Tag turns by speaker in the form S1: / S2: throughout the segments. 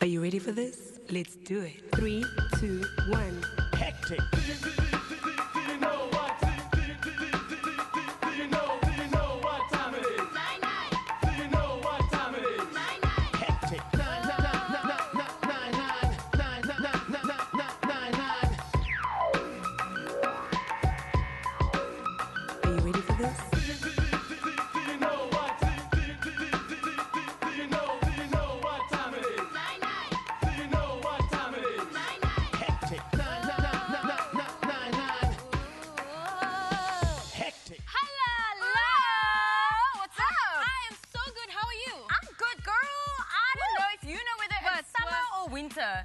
S1: Are you ready for this? Let's do it. 3, 2, 1.
S2: Hectic.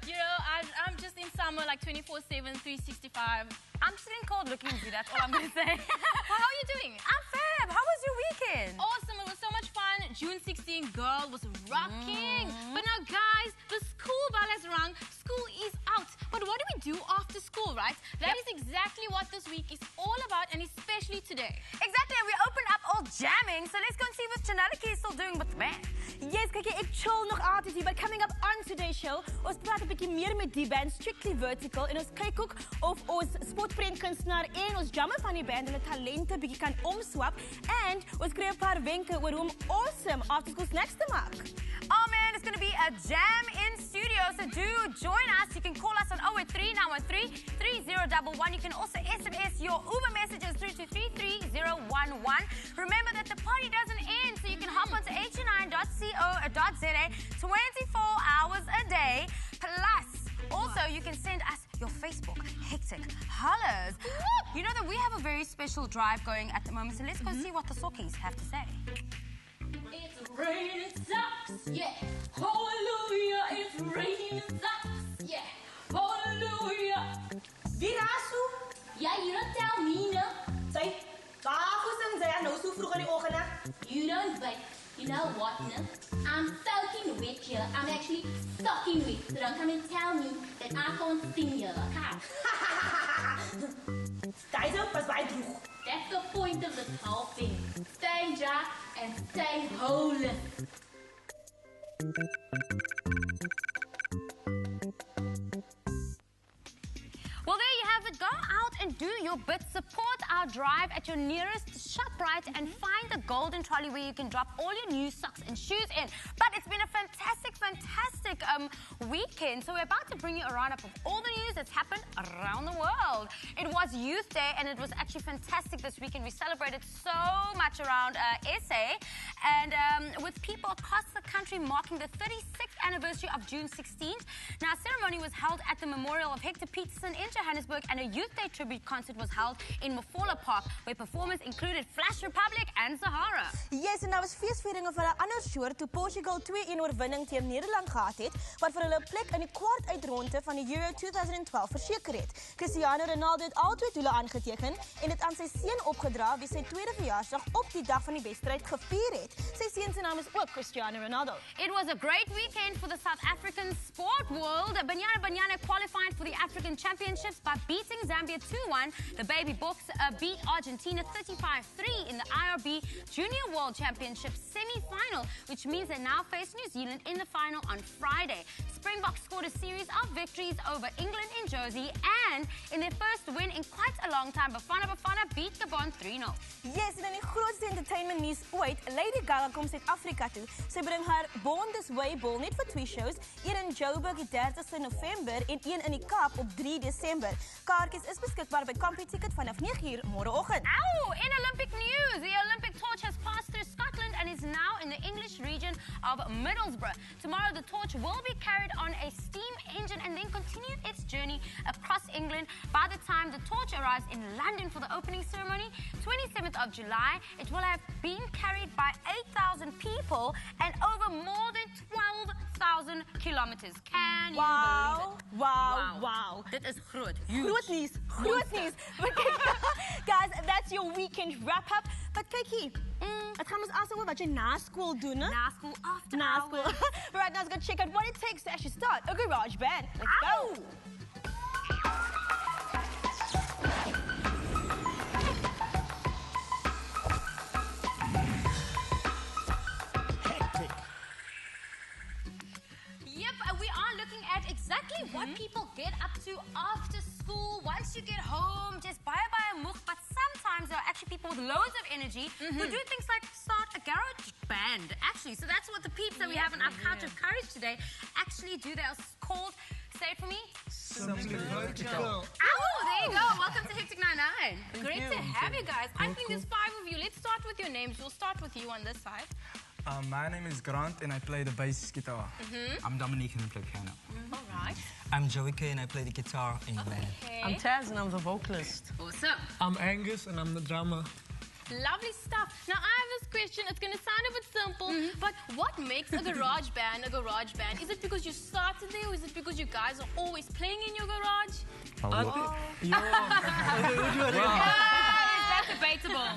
S3: You know, I'm just in summer like 24/7, 365. I'm still in cold looking at you, that's all I'm going to say. Well, how are you doing?
S4: I'm fab. How was your weekend?
S3: Awesome, it was so much fun. June 16, girl, was rocking. But now, guys, the school bell has rung. School is out. But what do we do after school, right? That is exactly what this week is all about, and especially today.
S4: Exactly, and we opened up all jamming, so let's go and see what Chanelle is still doing with the band.
S5: Yes, kyk, ek chill nog altyd hier, but coming up on today's show, ons praat 'n bietjie meer met die band Strictly Vertical en ons kyk ook of ons spotprentkunstenaar en ons jammer van die band hulle talente bietjie kan omswap en ons kry 'n paar wenke oor hoe om awesome after school snacks te maak.
S4: Oh man, it's going to be a jam in studio, so do join us. You can call us on 083-913-3011. You can also SMS your Uber messages through to 33011. Remember that the party doesn't end, so you can hop onto h9.co.za 24 hours a day. Plus, also you can send us your Facebook hectic hollers. You know that we have a very special drive going at the moment, so let's go see what the Sokkies have to say.
S6: It's raining, it sucks, yeah. Hallelujah, it's raining, it sucks, yeah. Hallelujah.
S5: Virasu?
S6: Yeah, you don't tell me, no.
S5: Sy, waarvoor sing sy nou so vroeg in die oggend?
S6: You don't, but you know what, no? I'm soaking wet here. I'm actually soaking wet. So don't come and tell me that I can't sing here, okay?
S5: Guys, pas baie droog.
S6: That's the point of this whole thing. Stay dry and stay whole.
S4: Well, there you have it. Go out and do your bit. Support our drive at your nearest ShopRite and find the golden trolley where you can drop all your new socks and shoes in. But it's been a fantastic weekend. So we're about to bring you a roundup of all the news that's happened around the world. It was Youth Day and it was actually fantastic this weekend. We celebrated so much around SA and with people across the country marking the 36th anniversary of June 16th. Now, a ceremony was held at the Memorial of Hector Peterson in Johannesburg and a Youth Day tribute concert was held in Mafolo Park where performers included Flash Republic and Sahara.
S5: Yes, en daar was feesvieringe van 'n ander soort toe Portugal 2-1 oorwinning teen Nederland gehad het, wat vir hulle 'n plek in die kwartuitronde van die Euro 2012 verseker het. Cristiano Ronaldo het al 2 doele aangeteken en dit aan sy seun opgedra wie sy tweede verjaarsdag op die dag van die wedstryd gevier het. Sy seun se naam is ook Cristiano Ronaldo.
S4: It was a great weekend for the South African sport world. Banyana qualified for the African Championships by beating Zambia 2-1. The Baby Bucks beat Argentina 35-3 in the IRB Junior World Championship semi-final, which means they now face New Zealand in the final on Friday. Springboks scored a series of victories over England in Jersey and in their first win in quite a long time, Bafana beat Gabon 3-0.
S5: Yes, en in die grootste entertainment nuus ooit, Lady Gaga kom Suid-Afrika toe. Sy bring haar Born This Way bol net vir 2 shows, een in Joburg die 30ste November en een in die Kaap op 3 Desember. Kaartjies is beskikbaar by CompuTicket vanaf 9:00 môreoggend.
S4: Ow! In Olympic news, the Olympic torch has passed through Scotland and is now in the English region of Middlesbrough. Tomorrow the torch will be carried on a steam engine and then continue its journey across England. By the time the torch arrives in London for the opening ceremony, 27th of July, it will have been carried by 8,000 people and over more than 12,000 kilometers. Can you believe it?
S5: Wow.
S4: Dit is groot.
S5: Groot nuus. Guys, that's your weekend wrap-up. But kyk hier, het gaan ons also oor wat jy na skool doen, hè?
S4: Na school, after
S5: Na
S4: hours.
S5: school. Right, now let's go check out what it takes to actually start a garage band. Let's go.
S4: Yep, we are looking at exactly what people get up to after school. Once you get home, just bye a mug. But sometimes there are actually people with loads of energy who do things like start a garage band, actually. So that's what the peeps that we have on our Couch of Courage today actually do. They're called, say it for me.
S2: Simply Vertical.
S4: Oh, there you go. Welcome to Hectic Nine-9.
S3: Great to have you guys. I think there's 5 of you. Let's start with your names. We'll start with you on this side.
S2: My name is Grant and I play the bass guitar.
S7: I'm Dominique and I play piano.
S3: All right.
S7: I'm Joey K and I play the guitar in the band.
S3: Okay.
S8: I'm Taz and I'm the vocalist.
S3: Awesome.
S2: I'm Angus and I'm the drummer.
S3: Lovely stuff. Now, I have this question. It's going to sound a bit simple, but what makes a garage band a garage band? Is it because you started there, or is it because you guys are always playing in your garage? That's debatable.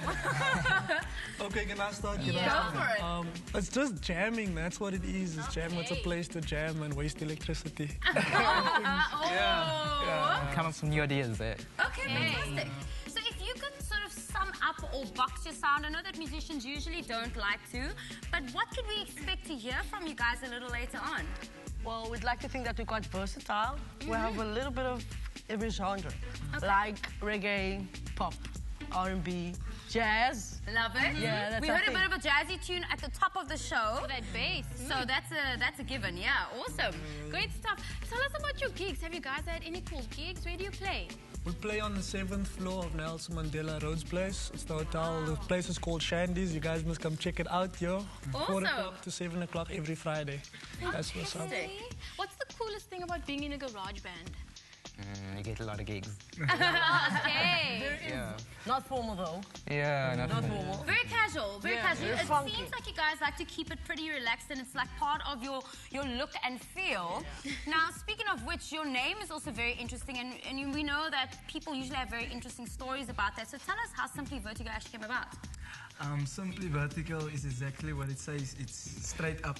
S2: Okay, can I start?
S3: Go for it.
S2: It's just jamming, that's what it is. It's jamming. It's a place to jam and waste electricity.
S7: Come up with some new ideas there.
S4: Okay, fantastic. So if you could sort of sum up or box your sound, I know that musicians usually don't like to, but what could we expect to hear from you guys a little later on?
S8: Well, we'd like to think that we're quite versatile. We have a little bit of every genre, like reggae, pop, R&B, jazz.
S4: Love it.
S8: Yeah, that's
S4: we
S8: our
S4: heard
S8: thing.
S4: a bit of a jazzy tune at the top of the show.
S3: That bass.
S4: So that's a given, yeah. Awesome.
S3: Great stuff. Tell us about your gigs. Have you guys had any cool gigs? Where do you play?
S2: We play on the 7th floor of Nelson Mandela Road's place. It's the hotel. The place is called Shandy's. You guys must come check it out here.
S3: Awesome.
S2: 4 o'clock to 7 o'clock every Friday. That's what's up.
S3: Okay. What's the coolest thing about being in a garage band?
S7: You get a lot of gigs.
S3: Okay.
S7: Yeah.
S8: Not formal though.
S7: Yeah, not
S8: Formal.
S4: Very casual, very
S8: Yeah,
S4: casual.
S8: very
S4: It
S8: funky.
S4: seems like you guys like to keep it pretty relaxed and it's like part of your look and feel. Now, speaking of which, your name is also very interesting and we know that people usually have very interesting stories about that. So tell us how Simply Vertigo actually came about.
S2: Simply Vertical is exactly what it says. It's straight up.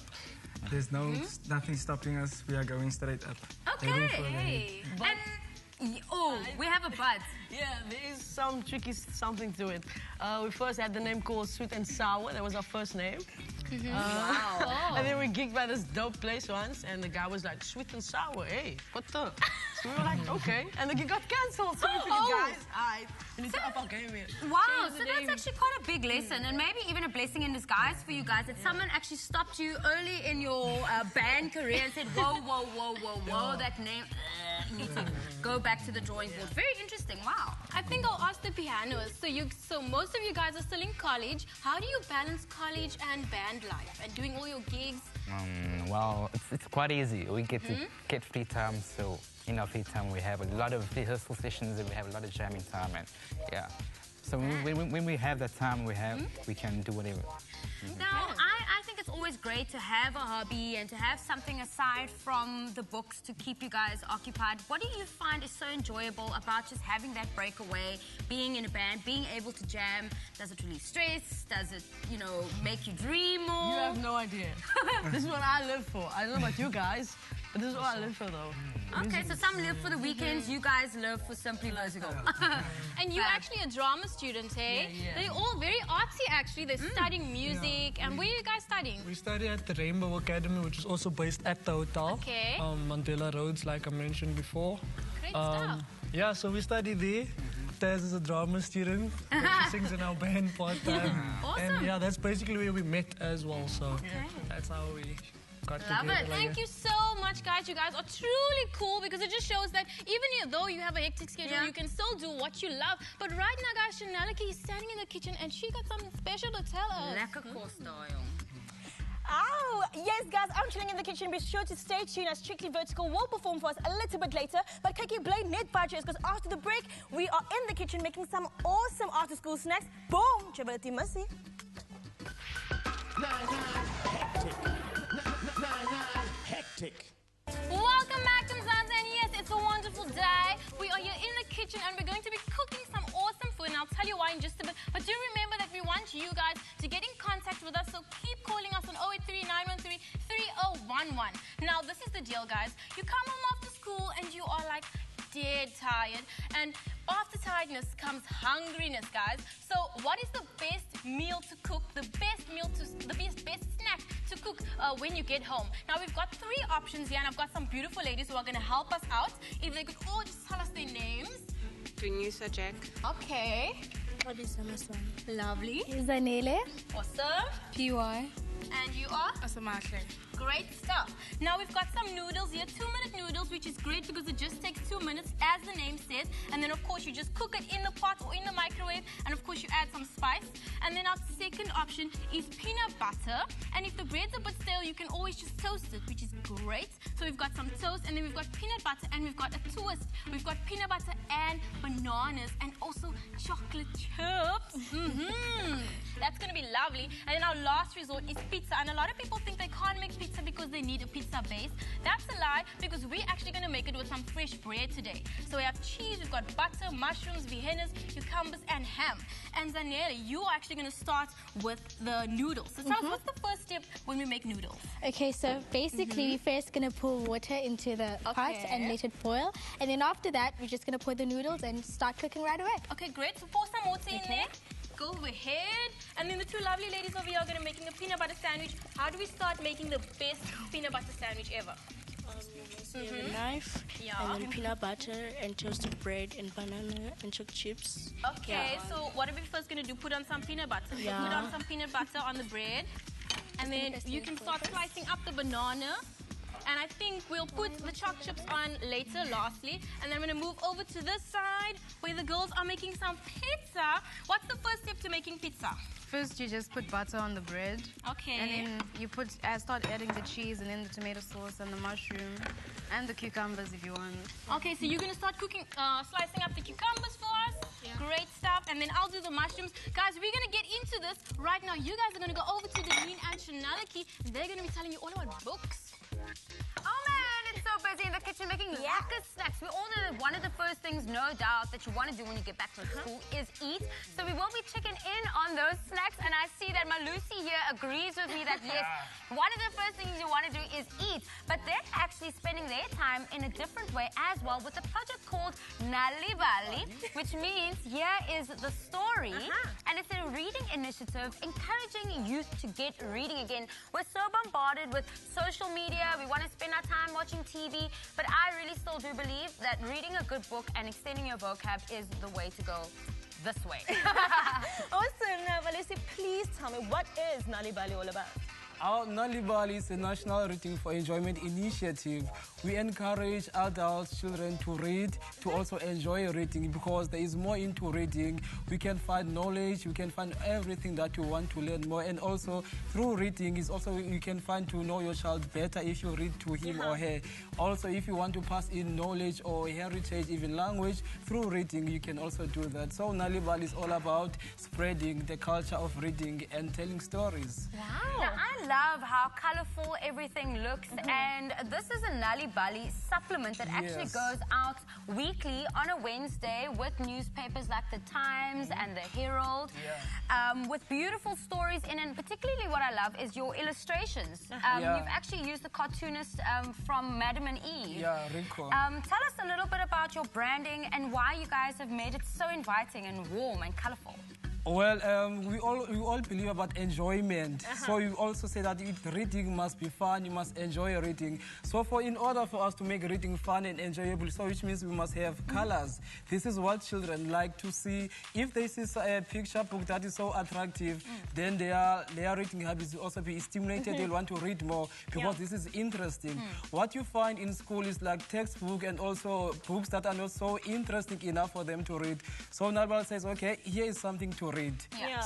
S2: There's nothing stopping us. We are going straight up. Heading for the head.
S3: Hey.
S4: We have a but.
S8: Yeah, there is some tricky something to it. We first had the name called Sweet and Sour. That was our first name. And then we gigged by this dope place once, and the guy was like, "Sweet and sour, hey, what the?" So we were like, "Okay," and the gig got cancelled. So we figured, guys, we need to up our game here.
S4: Wow, so that's actually quite a big lesson and maybe even a blessing in disguise for you guys that someone actually stopped you early in your band career and said, whoa, whoa, whoa, whoa, whoa, that name, you need to go back to the drawing board. Very interesting, wow.
S3: I think I'll ask the pianist. So most of you guys are still in college. How do you balance college and band life and doing all your gigs?
S7: Well, it's quite easy. We get to get free time, so in our free time we have a lot of rehearsal sessions and we have a lot of jamming time, and yeah. So when we have that time, we can do whatever.
S4: Now, I think it's always great to have a hobby and to have something aside from the books to keep you guys occupied. What do you find is so enjoyable about just having that breakaway, being in a band, being able to jam? Does it relieve stress? Does it, you know, make you dream more?
S8: You have no idea. This is what I live for. I don't know about you guys, but this is what I live for, though.
S4: Okay, so some live for the weekends, you guys live for Simply Vertigo.
S3: And you're actually a drama student, hey?
S8: Yeah.
S3: They're all very artsy, actually. They're studying music. And where are you guys studying?
S2: We study at the Rainbow Academy, which is also based at the hotel.
S3: Okay.
S2: Mandela Roads, like I mentioned before.
S3: Great stuff.
S2: Yeah, so we study there. Taz is a drama student. She sings in our band part-time.
S3: Awesome.
S2: And yeah, that's basically where we met as well. So that's how we got
S3: Love
S2: together.
S3: it. Thank you so much, guys. You guys are truly cool because it just shows that even though you have a hectic schedule, you can still do what you love. But right now, guys, Chanelle is standing in the kitchen and she got something special to tell us.
S4: Lekker kostyle.
S5: Oh, yes, guys, I'm chilling in the kitchen. Be sure to stay tuned as Strictly Vertical will perform for us a little bit later. But Kiki Blade net budgets because after the break, we are in the kitchen making some awesome after-school snacks. Boom! Chabati Masi.
S9: Hectic.
S3: Welcome back to Mzansi, and yes, it's a wonderful day. We are here in the kitchen and we're going to be cooking some awesome food, and I'll tell you why in just a bit. But do remember that we want you guys to get in contact with us, so keep calling us on 083-913-3011. Now, this is the deal, guys. You come home after school and you are like dead tired, and after tiredness comes hungriness, guys. So what is the best meal to cook, the best snack to cook when you get home? Now we've got 3 options here, and I've got some beautiful ladies who are going to help us out. If they could all just tell us their names.
S10: Tunisa Jack.
S3: Okay.
S11: What is the next one?
S3: Lovely.
S11: Zanele.
S3: Awesome.
S11: PY.
S3: And you are?
S11: Asamashe.
S3: Great stuff. Now we've got some noodles here, 2-minute noodles, which is great because it just takes 2 minutes, as the name says. And then, of course, you just cook it in the pot or in the microwave. And, of course, you add some spice. And then our second option is peanut butter. And if the bread's a bit stale, you can always just toast it, which is great. So we've got some toast, and then we've got peanut butter, and we've got a twist. We've got peanut butter and bananas, and also chocolate chips. That's going to be lovely. And then our last resort is pizza. And a lot of people think they can't make pizza because they need a pizza base. That's a lie, because we're actually going to make it with some fresh bread today. So we have cheese, we've got butter, mushrooms, vehenas, cucumbers, and ham. And Zanele, you are actually going to start with the noodles. So tell us, what's the first step when we make noodles?
S11: Okay, so basically we're first going to pour water into the pot and let it boil. And then after that, we're just going to pour the noodles and start cooking right away.
S3: Okay, great. So pour some water in there. Go ahead. And then the 2 lovely ladies over here are going to making a peanut butter sandwich. How do we start making the best peanut butter sandwich ever?
S12: You have a knife, and then peanut butter, and toasted bread, and banana, and chocolate chips.
S3: Okay, so what are we first going to do? Put on some peanut butter. So put on some peanut butter on the bread. And then you can start slicing up the banana. And I think we'll put the choc chips on later, lastly. And then I'm going to move over to this side where the girls are making some pizza. What's the first step to making pizza?
S13: First, you just put butter on the bread.
S3: Okay.
S13: And then you start adding the cheese and then the tomato sauce and the mushroom and the cucumbers if you want.
S3: Okay, so you're going to start cooking, slicing up the cucumbers for us. Yeah. Great stuff. And then I'll do the mushrooms. Guys, we're going to get into this right now. You guys are going to go over to Danine and Chanelle. They're going to be telling you all about books.
S4: Oh man, it's so busy in the kitchen making lekker snacks. We all know that one of the first things, no doubt, that you want to do when you get back from school is eat. So we will be checking in on those snacks, and I see that my Lucy here agrees with me that yes, one of the first things you want to do is eat. But they're actually spending their time in a different way as well with a project called Nalibali, which means here is the story, and it's a reading initiative encouraging youth to get reading again. We're so bombarded with social media. We want to spend our time watching TV, but I really still do believe that reading a good book and extending your vocab is the way to go this way.
S5: Awesome. Now, Valusi, please tell me, what is Nalibali all about?
S2: Our Nalibali is a National Reading for Enjoyment initiative. We encourage adults, children to read, to also enjoy reading, because there is more into reading. We can find knowledge, we can find everything that you want to learn more. And also, through reading, is also you can find to know your child better if you read to him or her. Also, if you want to pass in knowledge or heritage, even language, through reading, you can also do that. So Nalibali is all about spreading the culture of reading and telling stories.
S4: Wow. Now, I love how colorful everything looks, and this is a Nalibali supplement that actually goes out weekly on a Wednesday with newspapers like the Times and the Herald, with beautiful stories in it. And particularly what I love is your illustrations. You've actually used the cartoonist from Madam and Eve.
S2: Yeah, Rico.
S4: Tell us a little bit about your branding and why you guys have made it so inviting and warm and colorful.
S2: Well, we all believe about enjoyment. So you also say that reading must be fun, you must enjoy reading. So in order for us to make reading fun and enjoyable, so which means we must have colors. This is what children like to see. If they see a picture book that is so attractive, then their reading habits will also be stimulated. They'll want to read more because this is interesting. What you find in school is like textbook and also books that are not so interesting enough for them to read. So Nalibali says, okay, here is something to read.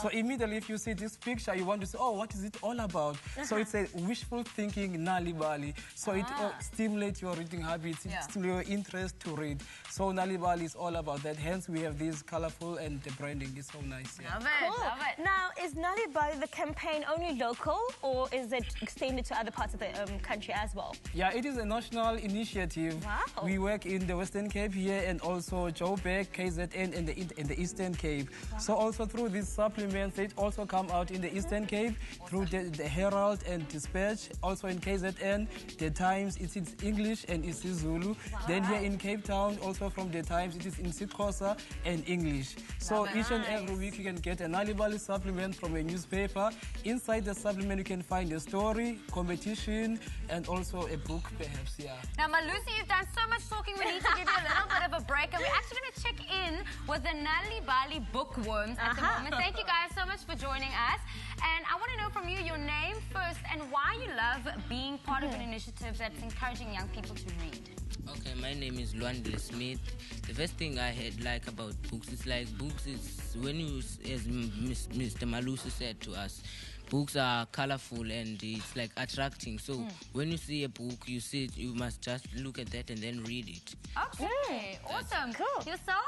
S2: So immediately if you see this picture, you want to say, oh, what is it all about? So it's a wishful thinking Nalibali. So it stimulates your reading habits, it stimulates your interest to read. So Nalibali is all about that. Hence we have this colorful, and the branding is so nice.
S4: Love it, love it.
S5: Now, is Nalibali, the campaign, only local, or is it extended to other parts of the country as well?
S2: Yeah, it is a national initiative.
S5: Wow.
S2: We work in the Western Cape here, and also Joburg, KZN, and the Eastern Cape. So also through through these supplements, they also come out in the Eastern Cape through the Herald and Dispatch. Also in KZN, the Times, it's in English and it's in Zulu. Then here in Cape Town, also from the Times, it is in Xhosa and English. So each and every week you can get a Nalibali supplement from a newspaper. Inside the supplement you can find a story, competition, and also a book perhaps, yeah.
S4: Now, Malusi, you've done so much talking, we need to give you a little bit of a break, and we're actually going to check in with the Nalibali bookworms at the moment. Thank you guys so much for joining us. And I want to know from you your name first and why you love being part of an initiative that's encouraging young people to read.
S14: Okay, my name is Luandile Smith. The first thing I had like about books is like books is when you, as Mr. Malusi said to us, books are colorful and it's like attracting. So when you see a book, you see it, you must just look at that and then read it.
S4: Okay, awesome. Cool. Yourself?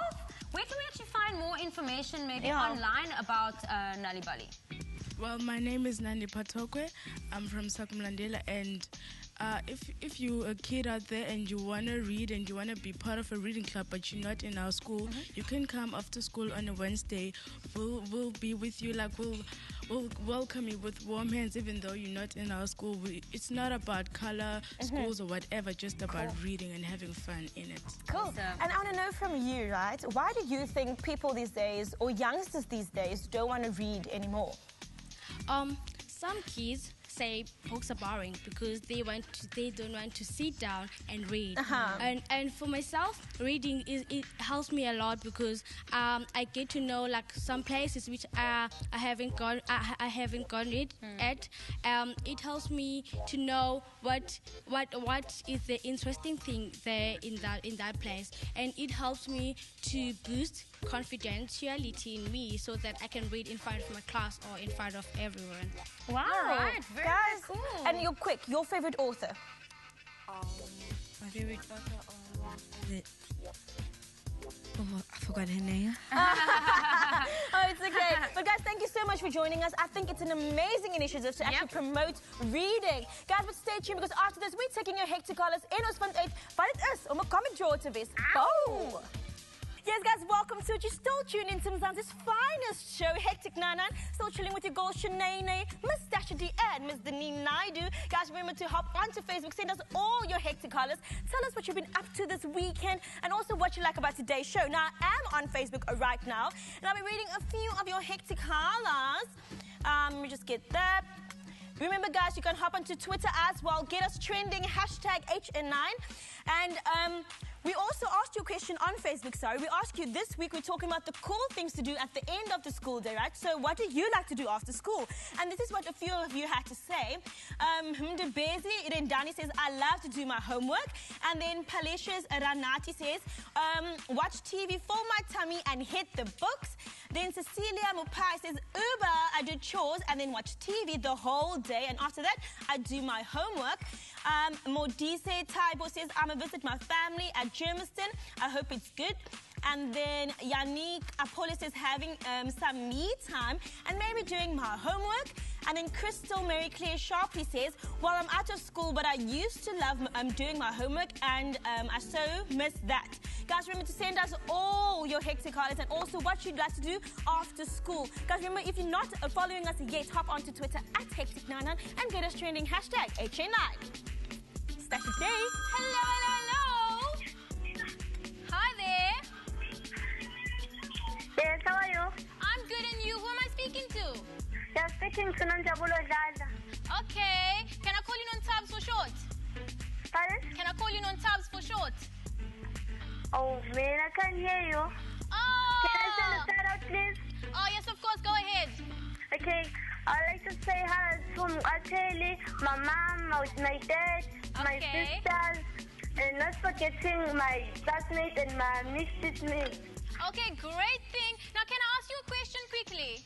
S4: Where can we actually find more information, maybe online, about Nalibali?
S12: Well, my name is Nandi Patokwe. I'm from Sakumlandela, and if you're a kid out there and you want to read and you want to be part of a reading club but you're not in our school, you can come after school on a Wednesday. We'll be with you, like we'll welcome you with warm hands even though you're not in our school. It's not about color, schools or whatever, just about reading and having fun in it.
S5: Cool. Awesome. And I want to know from you, right, why do you think people these days or youngsters these days don't want to read anymore?
S11: Some kids say books are boring because they don't want to sit down and read. And for myself, reading it helps me a lot because I get to know like some places which I haven't gone it at. It helps me to know what is the interesting thing there in that place, and it helps me to boost confidentiality in me so that I can read in front of my class or in front of everyone.
S5: Wow.
S4: All right, very
S5: guys,
S4: cool.
S5: And you're quick, your favorite author?
S15: My favorite author, I forgot her name.
S5: Oh, it's okay. But guys, thank you so much for joining us. I think it's an amazing initiative to actually promote reading. Guys, but stay tuned because after this, we're taking your hectic callers in ons van 8. Wat het is om 'n comment draw te wees. Boom! Yes, guys, welcome to it. You're still tuned in to Mzansi's finest show, Hectic 9-9. Still chilling with your girls, Chanelle, Nastassja and Miss Danine Naidoo. Guys, remember to hop onto Facebook, send us all your hectic callers. Tell us what you've been up to this weekend and also what you like about today's show. Now, I am on Facebook right now, and I'll be reading a few of your hectic callers. Let me just get that. Remember, guys, you can hop onto Twitter as well. Get us trending, #HN9. And we also asked you a question on Facebook, sorry. We asked you this week, we're talking about the cool things to do at the end of the school day, right? So what do you like to do after school? And this is what a few of you had to say. Mdebezi Irendani says, I love to do my homework. And then Palicious Ranati says, watch TV, fill my tummy and hit the books. Then Cecilia Mupai says, Uber, I do chores and then watch TV the whole day. And after that, I do my homework. Modise Taibo says, I'm going to visit my family at Germiston. I hope it's good. And then Yannick Apollos is having some me time and maybe doing my homework. And then Crystal Mary Claire Sharpley says, well, I'm out of school, but I used to love doing my homework and I so miss that. Guys, remember to send us all your hectic callers and also what you'd like to do after school. Guys, remember, if you're not following us yet, hop onto Twitter at Hectic99 and get us trending #HN9. Stash Day.
S4: Hello, hello, hello. Hi there.
S16: Yes, how are you?
S4: I'm good, and you? Who am I speaking to?
S16: You're speaking to Nonjabulo Dada.
S4: Okay. Can I call you non-tabs for short?
S16: Pardon?
S4: Can I call you non-tabs for short?
S16: Oh, man, I can't hear you.
S4: Oh!
S16: Can I send a shout out, please?
S4: Oh, yes, of course. Go ahead.
S16: Okay. I'd like to say hi to Ateli, my mom, my dad, my sisters, and not forgetting my classmates and my mixed mates.
S4: Okay, great thing. Now, can I ask you a question quickly?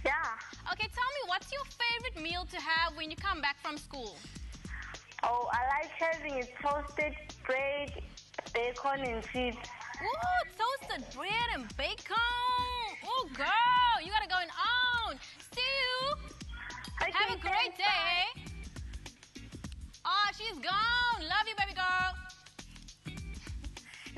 S16: Yeah.
S4: Okay, tell me, what's your favorite meal to have when you come back from school?
S16: Oh, I like having a toasted bread, bacon, and cheese.
S4: Ooh, toasted bread and bacon. Oh, girl, you gotta go on. See you.
S16: Okay,
S4: have a great day. Oh, she's gone. Love you, baby girl.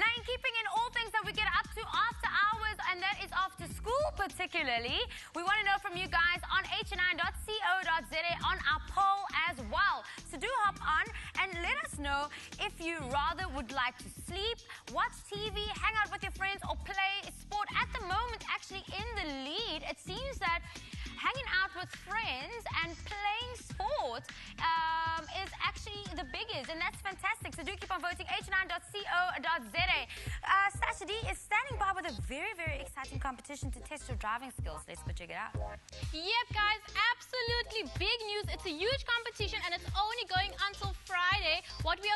S4: Now, in keeping in all things that we get up to after hours, and that is after school particularly, particularly. We want to know from you guys on h9.co.za on our poll as well. So do hop on and let us know if you rather would like to sleep, watch TV, hang out with your friends, or play sport. At the moment, actually in the lead, it seems that hanging out with friends and playing sport is actually the biggest, and that's fantastic. So do keep on voting, h9.co.za. Nastassja D is standing by with a very, very exciting competition to test your driving skills. Let's go check it out.
S3: Yep, guys, absolutely big news. It's a huge competition, and it's only going until Friday. What you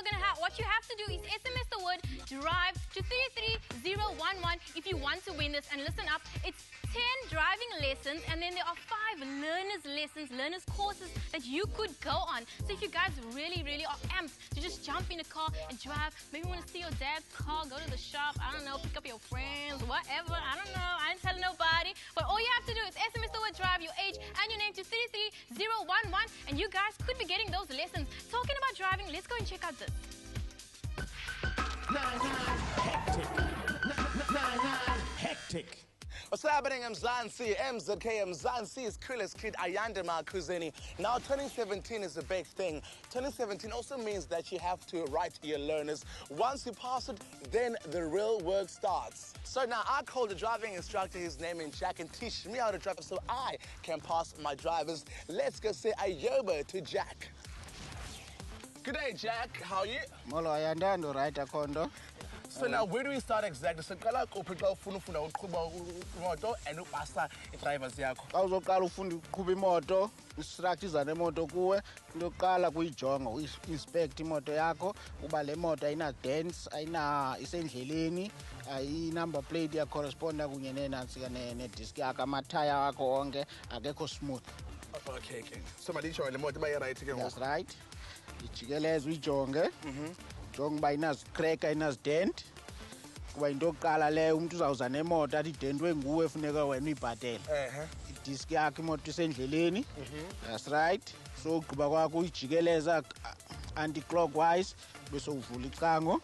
S3: have to do is SMS the word drive to 33011 if you want to win this. And listen up, it's 10 driving lessons, and then there are 5 learners courses that you could go on. So if you guys really, really are amped to just jump in a car and drive, maybe you want to see your dad's car, go to the shop, I don't know, pick up your friends, whatever, I don't know, I ain't telling nobody. But all you have to do is SMS the word drive, your age, and your name to 33011, and you guys could be getting those lessons. Talking about driving, let's go and check out this.
S9: 9-9 hectic. 9-9 hectic.
S17: What's happening, Mzansi? MZK Mzansi is coolest kid Ayanda Makuzeni. Now, turning 17 is a big thing. Turning 17 also means that you have to write your learners. Once you pass it, then the real work starts. So now I called the driving instructor, his name is Jack, and teach me how to drive so I can pass my drivers. Let's go say ayoba to Jack. Good day, Jack. How are you?
S18: Molo Ayanda, no right akondo.
S17: So now, where do we start exactly? So, kala kupika ufuna ukuba imoto and upasa drivers yakho.
S18: Awuzoqala ufunda ukuba imoto, ustructure nemoto kuwe, uqala kuyijonga, uinspect imoto yakho, uba le moto ayina dents, ayina isendleleni, ayi number plate ya correspond kunye nenansi ne disc yakho, amathaya akho onke akekho smooth.
S17: Okay. So madisho le moto bayi right ke.
S18: That's right. Ijikeleze uyijonge. Jonga uba crack, dent. Kuba into yokuqala leyo umuntu uzawuza nemoto athi identwe nguwe funeka wena uyibhatele. Idisk yakhe imoto isendleleni. That's right. So ugqiba kwakho uyijikeleza anti-clockwise bese uvula icango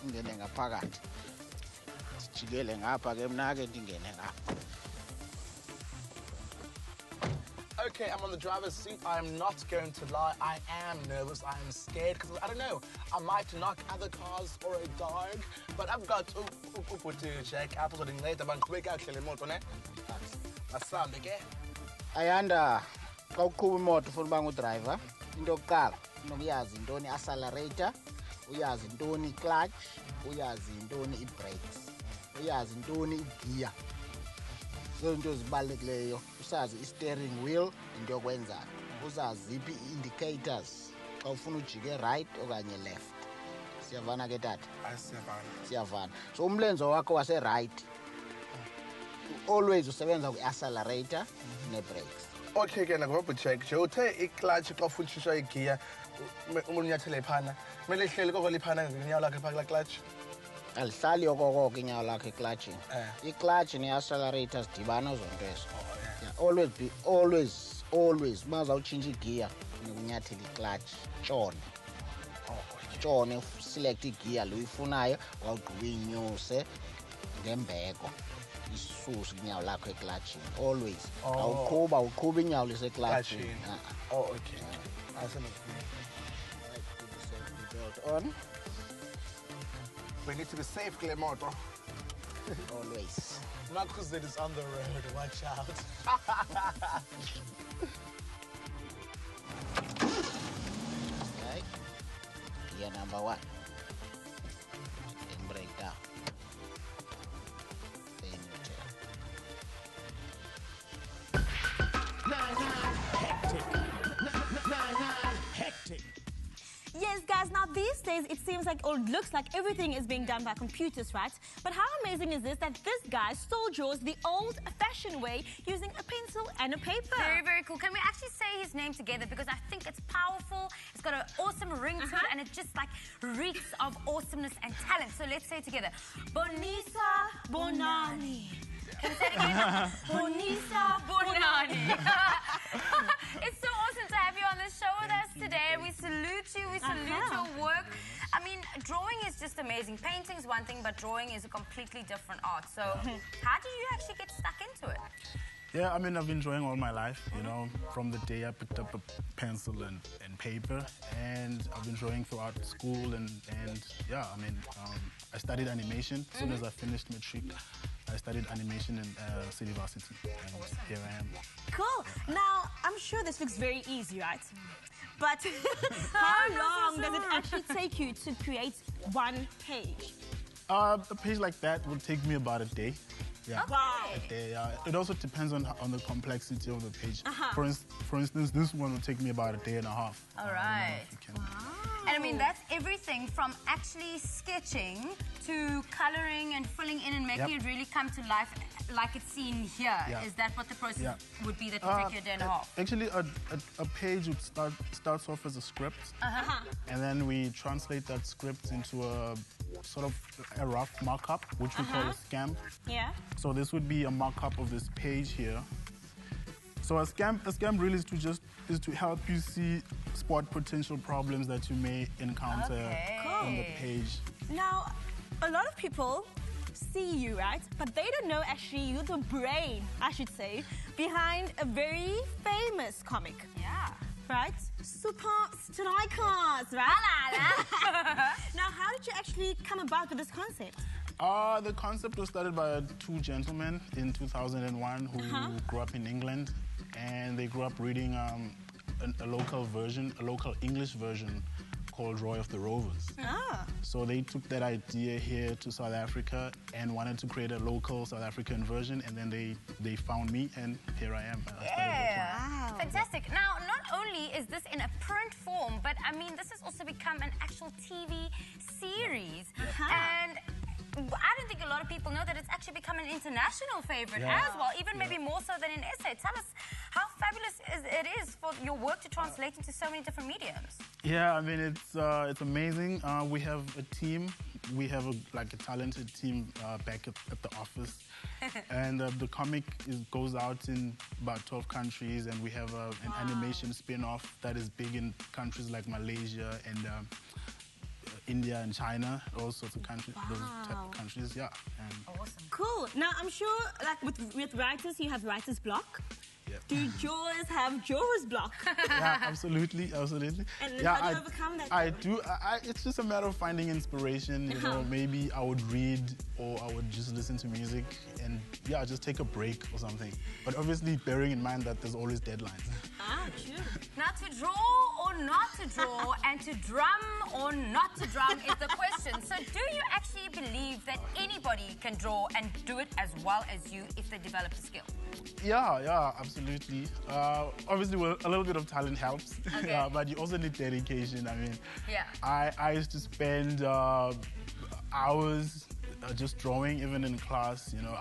S18: ungene ngaphakathi. Sijikele ngapha ke mna ke ndingene ngapha.
S17: Okay, I'm on the driver's seat. I'm not going to lie. I am nervous. I am scared because I don't know. I might knock other cars or a dog, but I've got to check. Apples are in later, but quick actually motor, ne? Asambe ke.
S18: Ayanda, xa uqhuba imoto ufuna uba ngudriver, into yokuqala unokuyazi intoni accelerator, uyazi intoni clutch, uyazi intoni i-brakes, uyazi intoni i-gear. So into zibalulekileyo usazi i-steering wheel into yokwenzayo, uzazi ziphi i-indicators xa ufuna ujike right okanye left. Siyavana ke tata? Siyavana. So umlenzo wakho wase-right always usebenza kwi-accelerator ne-brakes.
S17: Okay ke ngoba check nje uthe i-clutch xa ufuna ushusha igear umunyathele phana kumele ihleli koko liphana ngenyawo lakhe phaa kula clutch.
S18: Alihlali okoko inyawo lakhe eclutching. I-clutch ne-accelerator sidibana zonto ezo. Always uma uzawutshintsha igear unyathela i-clutch tshone select igear lo uyifunayo wawugqiba inyuse ngembeko isuse inyawo lakho eclutching. Always uqhuba inyawo liseclutching.
S17: Okay.
S18: On.
S17: We need to be safe, Clemoto.
S18: Always.
S17: Makuzed is on the road. Watch out.
S18: Right. Gear number 1. Then brake down. Then
S9: neutral. 9-9 hectic.
S5: Yes, guys, now these days it seems like, or looks like everything is being done by computers, right? But how amazing is this that this guy still draws the old-fashioned way using a pencil and a paper?
S4: Very, very cool. Can we actually say his name together? Because I think it's powerful, it's got an awesome ring to it, and it just like reeks of awesomeness and talent. So let's say it together. Bonisa Bonani. Can we say it again? Bonisa Bonani. It's so awesome to have you on the show with us today. We salute you. We salute your work. I mean, drawing is just amazing. Painting is one thing, but drawing is a completely different art. So how did you actually get stuck into it?
S19: Yeah, I mean, I've been drawing all my life, you know, from the day I picked up a pencil and paper, and I've been drawing throughout school, and yeah, I mean, I studied animation. As soon as I finished matric, I studied animation in City Varsity, and here I am.
S5: Cool. Now, I'm sure this looks very easy, right? But how long does it actually take you to create one page?
S19: A page like that would take me about a day. Yeah.
S5: Wow.
S19: A day, it also depends on the complexity of the page.
S4: Uh-huh.
S19: For instance, this one will take me about a day and a half.
S4: All right. And I mean, that's everything from actually sketching to coloring and filling in and making it really come to life like it's seen here.
S19: Yeah.
S4: Is that what the process would be that would take you a day and a half?
S19: Actually, a page would starts off as a script, and then we translate that script into a sort of a rough markup, which we call a scam.
S5: Yeah.
S19: So this would be a markup of this page here. So a scam really is to help you spot potential problems that you may encounter on the page.
S5: Now, a lot of people see you, right? But they don't know actually you're the brain, I should say, behind a very famous comic.
S4: Yeah.
S5: Right? Super Strikers, right? Now, how did you actually come about with this concept?
S19: The concept was started by two gentlemen in 2001 who grew up in England, and they grew up reading a local English version called Roy of the Rovers. So they took that idea here to South Africa and wanted to create a local South African version, and then they found me, and here I am.
S4: Yeah. Wow. Fantastic. Now, not only is this in a print form, but I mean, this has also become an actual TV series. And I don't think a lot of people know that it's actually become an international favorite as well, even maybe more so than in SA. Tell us how fabulous it is for your work to translate into so many different mediums.
S19: Yeah, I mean, it's amazing. We have a team. We have a talented team back at the office. And the comic goes out in about 12 countries, and we have an animation spin-off that is big in countries like Malaysia and India and China, all sorts of countries, those type of countries, yeah. And
S5: awesome. Cool. Now, I'm sure, like, with writers, you have writer's block.
S19: Yep.
S5: Do drawers have drawers block?
S19: Yeah, absolutely.
S5: And how do you overcome that?
S19: I do. It's just a matter of finding inspiration. You know, maybe I would read or I would just listen to music and, yeah, just take a break or something. But obviously, bearing in mind that there's always deadlines.
S5: True.
S4: Now, to draw or not to draw, and to drum or not to drum is the question. So do you actually believe that anybody can draw and do it as well as you if they develop the skill?
S19: Yeah, absolutely. Obviously, a little bit of talent helps, but you also need dedication. I mean, I used to spend hours just drawing, even in class. You know,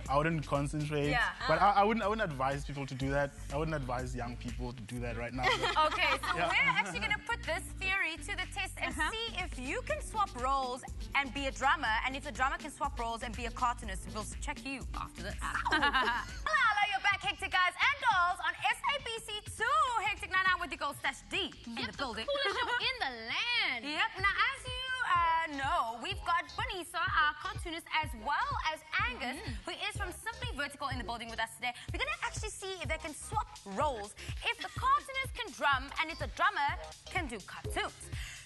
S19: I wouldn't concentrate.
S4: Yeah.
S19: But I wouldn't advise people to do that. I wouldn't advise young people to do that right now.
S4: Okay, so we're actually going to put this theory to the test and see if you can swap roles and be a drummer, and if the drummer can swap roles and be a cartoonist. We'll check you after this. Hello, you're back, Hectic guys and dolls, on SABC 2. Hectic Nine-9 with the Gold Stash D in the building.
S3: The coolest show in the land.
S4: Yep. Now, as you know, we've got Bonisa, our cartoonist, as well as Angus, who is from Simply Vertical, in the building with us today. We're going to actually see if they can swap roles, if the cartoonist can drum, and if the drummer can do cartoons.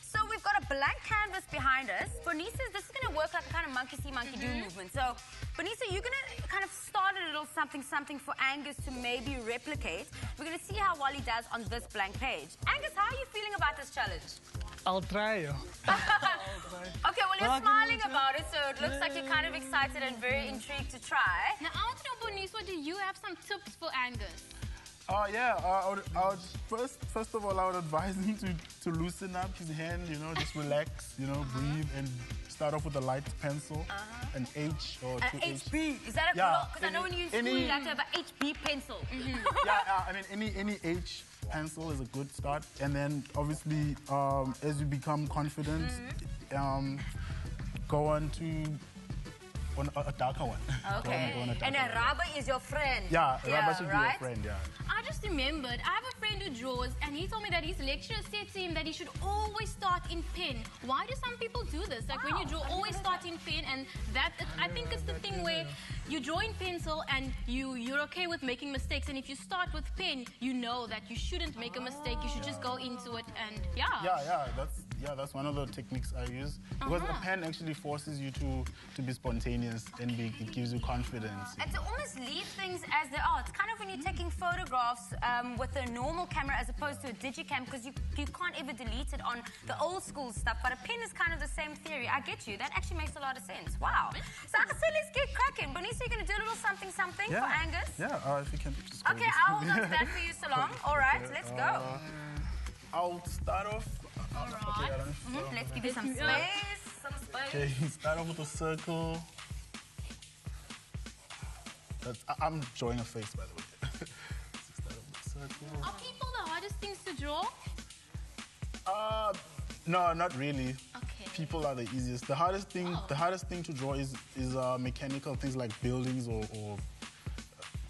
S4: So we've got a blank canvas behind us. Bonisa, this is going to work like a kind of monkey-see, monkey-do movement. So, Bonisa, you're going to kind of start a little something for Angus to maybe replicate. We're going to see how well he does on this blank page. Angus, how are you feeling about this challenge?
S2: I'll try.
S4: Okay, well, you're smiling about it, so it looks like you're kind of excited and very intrigued to try.
S3: Now, I want to know, Bonisa, do you have some tips for Angus?
S19: I would first of all, I would advise him to loosen up his hand, you know, just relax, you know, breathe, and start off with a light pencil, an H or
S4: an
S19: 2H.
S4: HB, is that a because I know when you're in school, you have to have an HB pencil.
S19: I mean, any H pencil is a good start, and then obviously, as you become confident, go on to a darker one.
S4: Okay. And a rubber is your friend.
S19: Yeah, rubber should be your friend,
S3: I I just remembered, I have a friend who draws, and he told me that his lecturer said to him that he should always start in pen. Why do some people do this? Like when you draw, always start in pen, and I think it's the thing where you draw in pencil and you're okay with making mistakes, and if you start with pen, you know that you shouldn't make a mistake. You should just go into it, and
S19: That's one of the techniques I use, because a pen actually forces you to be spontaneous, and it gives you confidence.
S4: And to almost leave things as they are. It's kind of when you're taking photographs with a normal camera as opposed to a digicam, because you can't ever delete it on the old school stuff, but a pen is kind of the same theory. I get you. That actually makes a lot of sense. Wow. So I say let's get cracking. Bonisa, you're going to do a little something for Angus?
S19: Yeah, if you can just go
S4: Okay,
S19: this
S4: I'll hold on to that for you, Salon. All right, let's go.
S19: I'll start off.
S4: All right. Let's give you some space.
S19: Okay, start off with a circle. I'm drawing a face, by the way. Start off with a circle.
S3: Are people the hardest things to draw?
S19: No, not really.
S3: Okay.
S19: People are the easiest. The hardest thing to draw is mechanical things like buildings or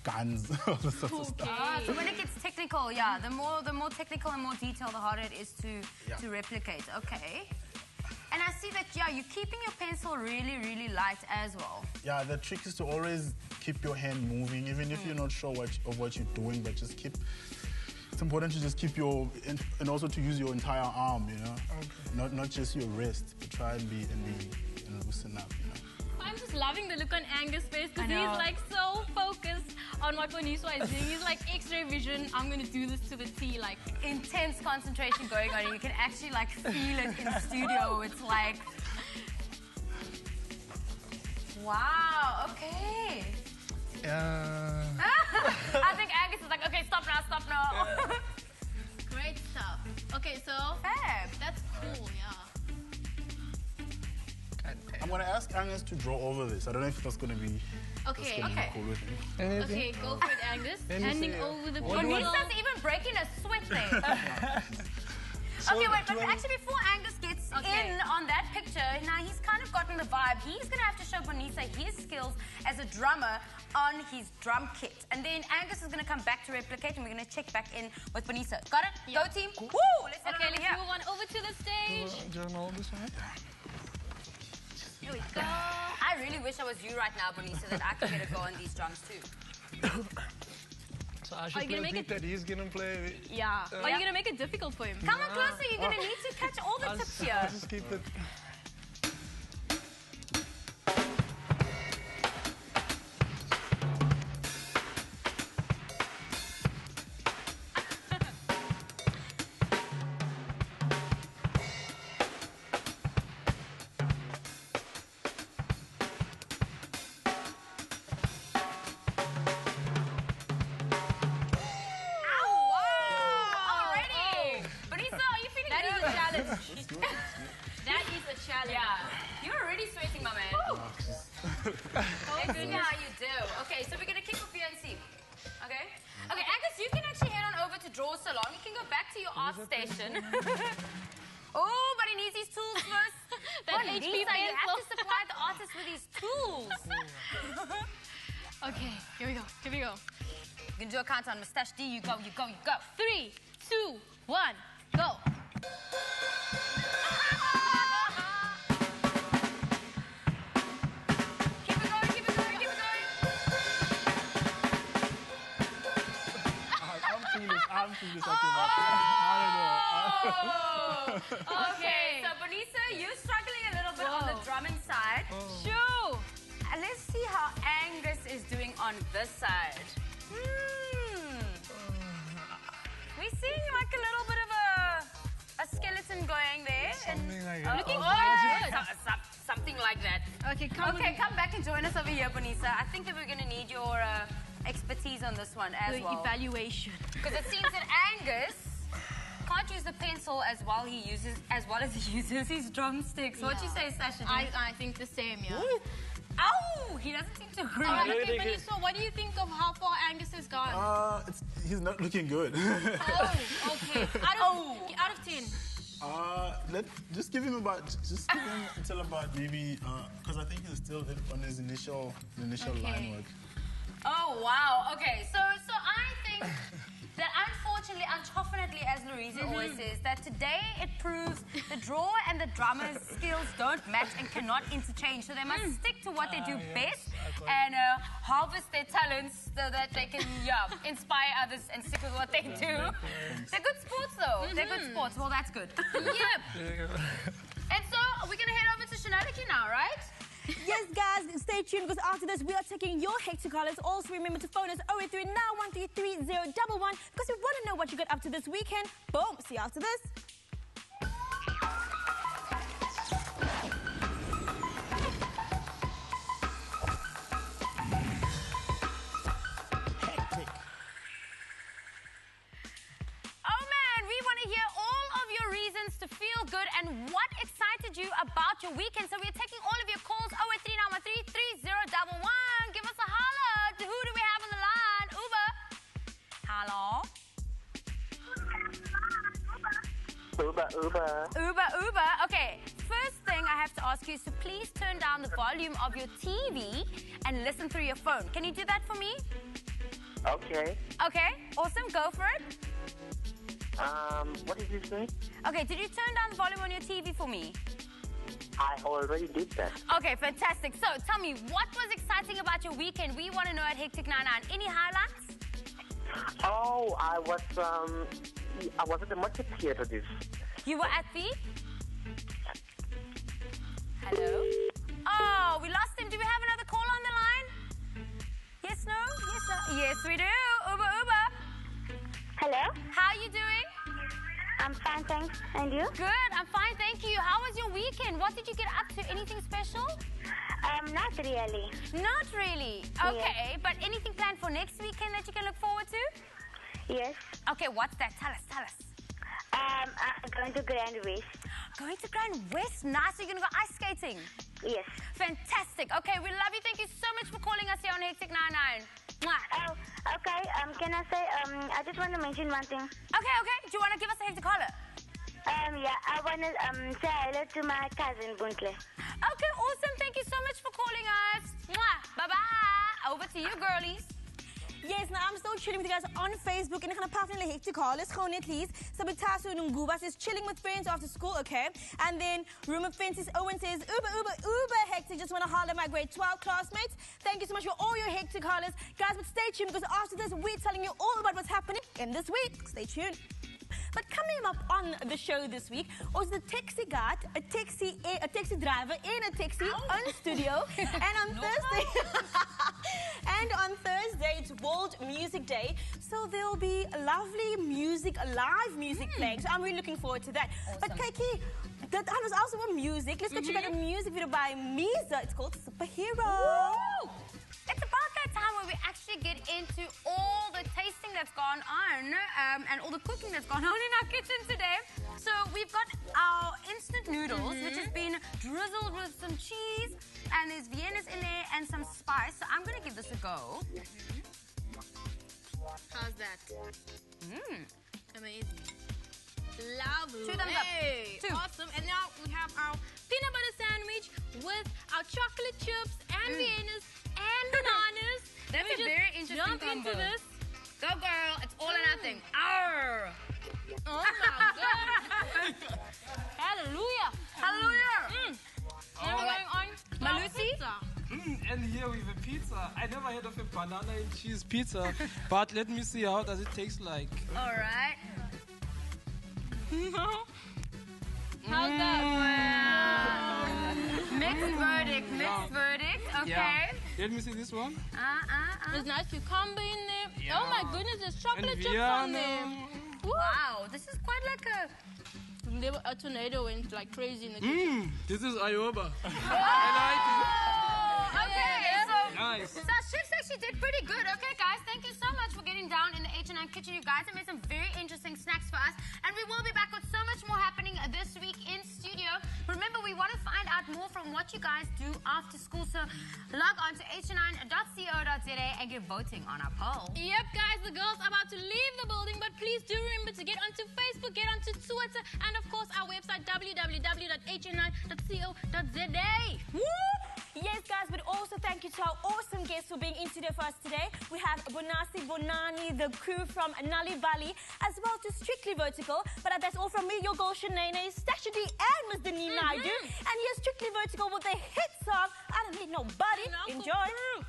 S19: guns, all this sort of stuff.
S4: So when it gets technical, the more technical and more detailed, the harder it is to replicate. Okay. And I see that, you're keeping your pencil really, really light as well.
S19: Yeah, the trick is to always keep your hand moving, even if you're not sure of what you're doing, but just keep... It's important to just keep and also to use your entire arm, you know? Okay. Not just your wrist, but try and loosen up, you know?
S3: I'm just loving the look on Angus' face, because he's like so focused on what Bonisa is doing. He's like X-ray vision. I'm going to do this to the T, like
S4: intense concentration going on. And you can actually like feel it in the studio. It's like, wow, okay. I think Angus is like, okay, stop now.
S3: Great stuff. Okay, so
S4: fab.
S3: That's cool,
S19: I'm going to ask Angus to draw over this. I don't know if that's going to be cool with him.
S3: Okay, go for it, Angus. Handing over the pencil.
S4: Bonisa's even breaking a sweat there. Okay, wait, but actually before Angus gets in on that picture, now he's kind of gotten the vibe. He's going to have to show Bonisa his skills as a drummer on his drum kit. And then Angus is going to come back to replicate, and we're going to check back in with Bonisa. Got it?
S3: Yeah.
S4: Go team. Woo! Let's
S3: move on over to the stage. Here we go.
S4: I really wish I was you right now, Bonisa, that I could get a go on these drums too.
S20: So I should play a beat that he's gonna play.
S3: Yeah. Are you gonna make it difficult for him?
S4: Come on closer, you're gonna need to catch all the tips here.
S20: I'll just keep it.
S3: That is a challenge.
S4: Yeah. You're already sweating, my man. Let's see how you do. Okay, so we're going to kick off here and see. Okay? Okay, Angus, you can actually head on over to Draw Salon. You can go back to your art station. Oh, but he needs his tools first.
S3: That HP pencil.
S4: You have to supply the artist with his tools.
S3: Okay, here we go.
S4: You can do a countdown. Nastassja D, you go.
S3: 3, 2, 1, go.
S4: Okay, so Bonisa, you're struggling a little bit on the drumming side.
S3: Shoo!
S4: And let's see how Angus is doing on this side. We're seeing like a little bit of a skeleton going there.
S20: Something like that.
S3: Looking good.
S4: Something like that.
S3: Okay, come
S4: back and join us over here, Bonisa. I think that we're going to need your expertise on this one as well.
S3: Evaluation.
S4: Because it seems that Angus can't use the pencil as well as he uses his drumsticks.
S3: Yeah.
S4: What do you say, Sasha?
S3: I think the same, yeah.
S4: Ow! He doesn't seem to agree.
S3: Okay, Bonisa, what do you think of how far Angus has gone?
S19: He's not looking good.
S3: Oh, okay. Out of 10.
S19: Just give him until about maybe because I think he's still on his initial line work.
S4: Oh wow. Okay, so I think that unfortunately, unfortunately, as Louisa always says, that today it proves the drawer and the drummer's skills don't match and cannot interchange. So they must stick to what they do best and harvest their talents so that they can inspire others and stick with what they do. They're good sports though. They're good sports. Well, that's good.
S3: Yep. And so we're going to head over to Chanelle now, right?
S5: Yes, guys, stay tuned because after this, we are taking your hectic callers. Also, remember to phone us 083 913 3011 because we want to know what you got up to this weekend. Boom. See you after this.
S4: Oh man, we want to hear all of your reasons to feel good and what excited you about your weekend. So we're taking all of your calls 083 913 3011. Give us a holler. Who do we have on the line? Uber. Hello. Uber. Okay, first thing I have to ask you is to please turn down the volume of your TV and listen through your phone. Can you do that for me?
S21: Okay.
S4: Okay, awesome. Go for it.
S21: What did you say?
S4: Okay, did you turn down the volume on your TV for me?
S21: I already did that.
S4: Okay, fantastic. So, tell me, what was exciting about your weekend? We want to know at Hectic 9-9. Any highlights?
S21: Oh, I was at the market theater this.
S4: You were at the... Hello? Oh, we lost him. Do we have another call on the line? Yes, no? Yes, no? Yes, we do. Uber.
S16: Hello?
S4: How are you doing?
S16: I'm fine, thanks. And you?
S4: Good, I'm fine, thank you. How was your weekend? What did you get up to? Anything special?
S16: Not really.
S4: Not really? Okay, but anything planned for next weekend that you can look forward to?
S16: Yes.
S4: Okay, what's that? Tell us.
S16: I'm going to Grand West.
S4: Going to Grand West? Nice. So you're going to go ice skating?
S16: Yes.
S4: Fantastic. Okay, we love you. Thank you so much for calling us here on Hectic 9-9.
S16: Oh, okay. Can I say, I just want to mention one thing.
S4: Okay. Do you want to give us a hectic caller?
S16: Yeah, I want to say hello to my cousin, Buntle.
S4: Okay, awesome. Thank you so much for calling us. Bye-bye. Over to you, girlies.
S5: Yes, now I'm still chilling with you guys on Facebook. En ik ga een paar van jullie hectic callers. Gewoon net least. Sabitasu Nunguba says chilling with friends after school, okay? And then Rumor Fences Owen says uber hectic. Just want to holler at my grade 12 classmates. Thank you so much for all your hectic callers. Guys, but stay tuned because after this, we're telling you all about what's happening in this week. Stay tuned. But coming up on the show this week was the taxi guard, a taxi driver in a taxi on studio. And on Thursday, it's World Music Day. So there'll be lovely music, live music playing. So I'm really looking forward to that. Awesome. But Kiki, that was also about music. Let's go check out a music video by Misa. It's called Superhero.
S4: Woo! It's about that time where we actually get into all the tasting that's gone on and all the cooking that's gone on in our kitchen today. So we've got our instant noodles, which has been drizzled with some cheese, and there's Vienna's in there and some spice. So I'm going to give this a go.
S3: How's that? Amazing. Lovely.
S4: 2 thumbs up. 2.
S3: Awesome. And now we have our peanut butter sandwich with our chocolate chips and Vienna's and bananas.
S4: That's a very interesting
S3: jump
S4: combo.
S3: into this.
S4: Go, girl. It's all or nothing. Arr.
S3: Oh, my God.
S4: Hallelujah.
S3: And we're going on
S4: Malusi?
S2: And here we have a pizza. I never heard of a banana and cheese pizza. But let me see how does it taste like.
S4: All right.
S3: How's that?
S4: Mixed verdict. Okay.
S2: Yeah. Let me see this one.
S3: There's nice cucumber in there.
S2: Yeah.
S3: Oh my goodness, there's chocolate
S2: And
S3: chips on there.
S4: Woo. Wow, this is quite like
S3: a tornado went like crazy in the kitchen.
S2: This is Ioba.
S4: Okay, so
S2: Nice.
S4: So our chefs actually did pretty good. Okay, guys, thank you so much for getting down in the H&M kitchen. You guys have made some very interesting snacks for us. And we will be back with so much more happening this week in studio. Remember, we want to find out more from what you guys do after school. So log on to h9.co.za and get voting on our poll.
S3: Yep, guys, the girls are about to leave the building, but please do remember to get onto Facebook, get onto Twitter, and of course our website www.hn9.co.za.
S5: Woo! Yes, guys, but also thank you to our awesome awesome guests for being in studio for us today. We have Bonasi Bonani, the crew from Nali Bali, as well to Strictly Vertical. But that's all from me, your girl Chanelle, Nastassja and Miss Danine Naidoo. And here's Strictly Vertical with a hit song, I Don't Need Nobody. Enjoy.